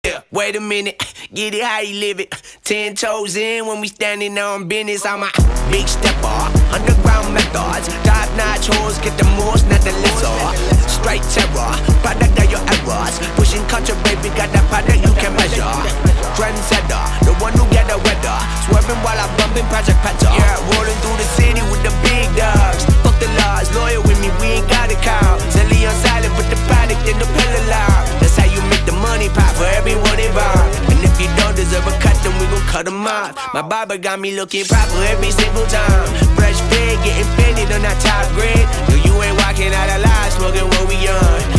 Yeah, wait a minute, get it how you live it. 10 toes in when we standing on business. I'm a big stepper, underground methods. Top-notch hoes, get the most, not the lesser. Straight terror, product of your errors. Pushing culture, baby, got that product you can measure. Trendsetter, the one who get the weather. Swerving while I'm bumping Project Petter. Yeah, rolling through the city with the big dogs. Fuck the laws, loyal with me, we ain't got a cow. Zelly on silent, put the product in the pillar loud. That's how you make the money pop for everyone involved. And if you don't deserve a cut, then we gon' cut them off. My barber got me looking proper every single time. Fresh pig, getting fitted on that top grade. No, you ain't walking out alive, smoking what we on.